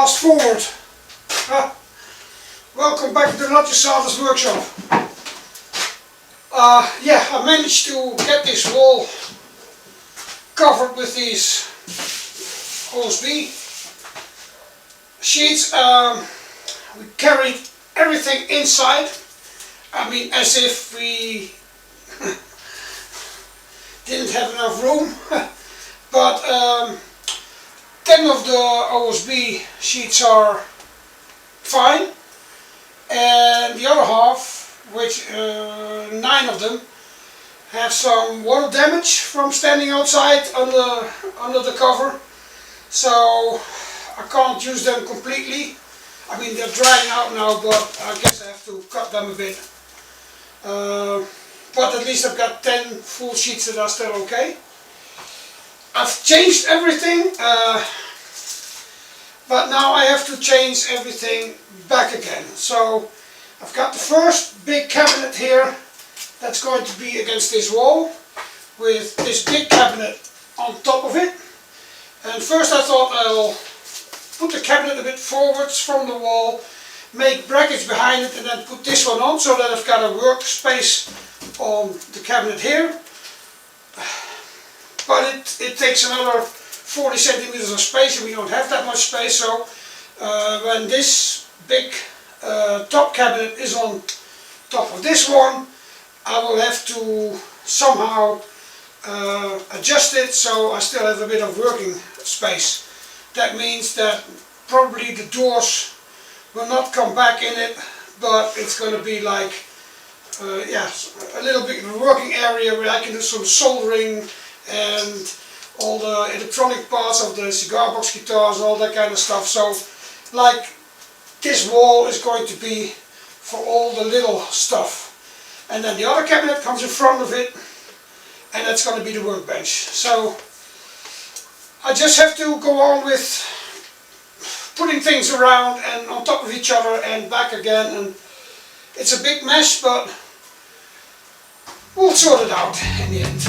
fast forward. Welcome back to the Just Sawdust workshop. Yeah, I managed to get this wall covered with these OSB sheets. We carried everything inside. I mean, as if we didn't have enough room. But 10 of the OSB sheets are fine, and the other half, which 9 of them, have some water damage from standing outside under the cover. So I can't use them completely. I mean, they're drying out now, but I guess I have to cut them a bit. But at least I've got 10 full sheets that are still okay. I've changed everything, but now I have to change everything back again. So I've got the first big cabinet here that's going to be against this wall, with this big cabinet on top of it. And first I thought I'll put the cabinet a bit forwards from the wall, make brackets behind it, and then put this one on, so that I've got a workspace on the cabinet here. But it takes another 40 centimeters of space, and we don't have that much space. So when this big top cabinet is on top of this one, I will have to somehow adjust it so I still have a bit of working space. That means that probably the doors will not come back in it, but it's going to be like yeah, a little bit of a working area where I can do some soldering and all the electronic parts of the cigar box guitars and all that kind of stuff. So like, this wall is going to be for all the little stuff, and then the other cabinet comes in front of it, and that's going to be the workbench. So I just have to go on with putting things around and on top of each other and back again, and it's a big mess, but we'll sort it out in the end.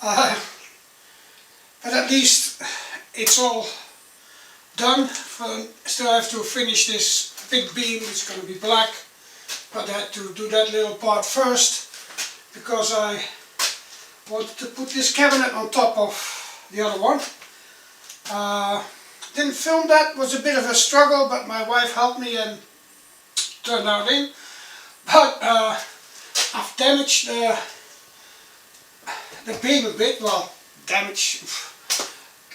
But at least it's all done. Still have to finish this big beam. It's going to be black, but I had to do that little part first because I wanted to put this cabinet on top of the other one. Didn't film that, was a bit of a struggle, but my wife helped me and turned out in. But I've damaged the beam a bit. Well, damage,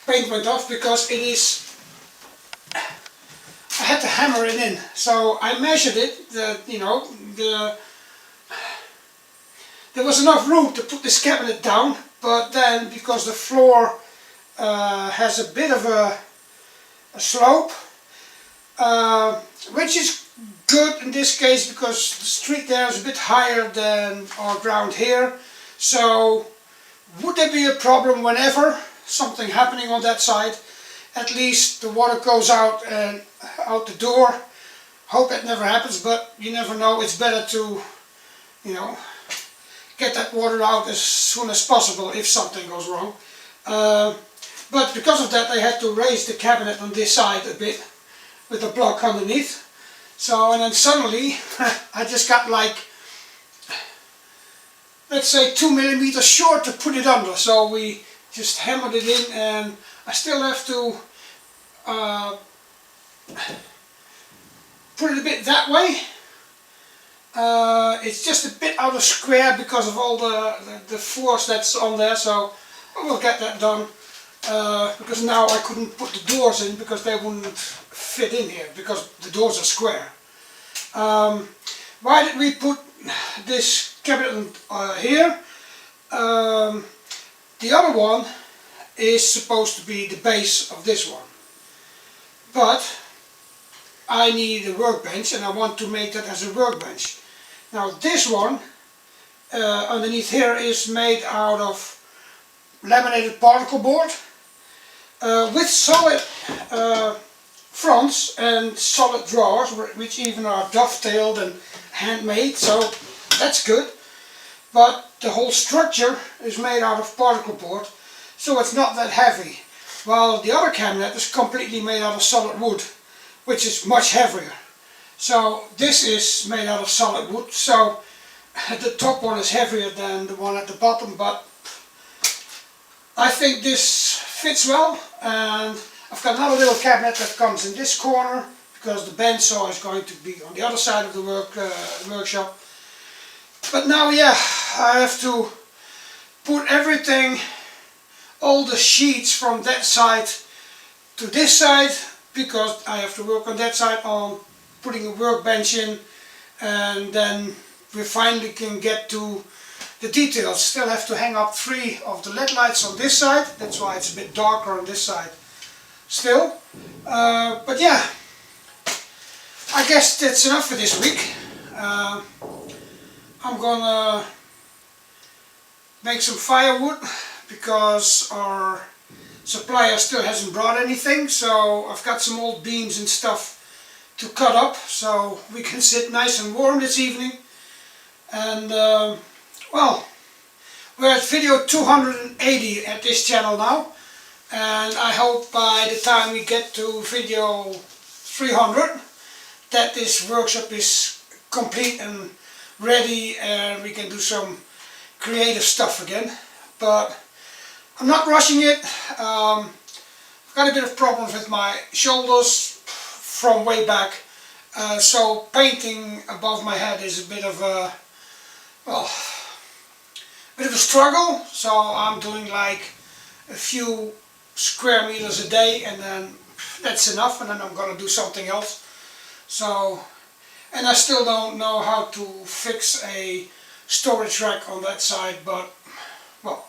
paint went off because it is, I had to hammer it in. So I measured it, there was enough room to put this cabinet down, but then because the floor has a bit of a slope, which is good in this case because the street there is a bit higher than our ground here. So would there be a problem whenever something happening on that side? At least the water goes out and out the door. Hope that never happens, but you never know. It's better to, get that water out as soon as possible if something goes wrong. But because of that I had to raise the cabinet on this side a bit with a block underneath. So, and then suddenly I just got like, let's say 2 millimeters short to put it under. So we just hammered it in, and I still have to put it a bit that way. It's just a bit out of square because of all the force that's on there, so we'll get that done. Because now I couldn't put the doors in because they wouldn't fit in here because the doors are square. Why did we put this cabinet here? The other one is supposed to be the base of this one, but I need a workbench and I want to make that as a workbench. Now this one underneath here is made out of laminated particle board with solid fronts and solid drawers, which even are dovetailed and handmade, so that's good. But the whole structure is made out of particle board, so it's not that heavy. While the other cabinet is completely made out of solid wood, which is much heavier. So this is made out of solid wood, so the top one is heavier than the one at the bottom, but I think this fits well. And I've got another little cabinet that comes in this corner because the bandsaw is going to be on the other side of the workshop. But now, yeah, I have to put everything, all the sheets from that side to this side, because I have to work on that side on putting a workbench in, and then we finally can get to the details. Still have to hang up 3 of the LED lights on this side, that's why it's a bit darker on this side still. But yeah, I guess that's enough for this week. I'm gonna make some firewood because our supplier still hasn't brought anything, so I've got some old beams and stuff to cut up so we can sit nice and warm this evening. And well, we're at video 280 at this channel now, and I hope by the time we get to video 300 that this workshop is complete and ready and we can do some creative stuff again. But I'm not rushing it. I've got a bit of problems with my shoulders from way back, so painting above my head is a bit of a, well, a bit of a struggle. So I'm doing like a few square meters a day, and then that's enough, and then I'm gonna do something else. So, and I still don't know how to fix a storage rack on that side, but well,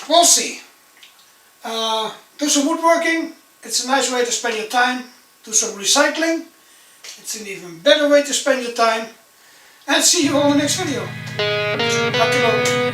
we'll see. Do some woodworking, it's a nice way to spend your time. Do some recycling, it's an even better way to spend your time. And see you on the next video. Happy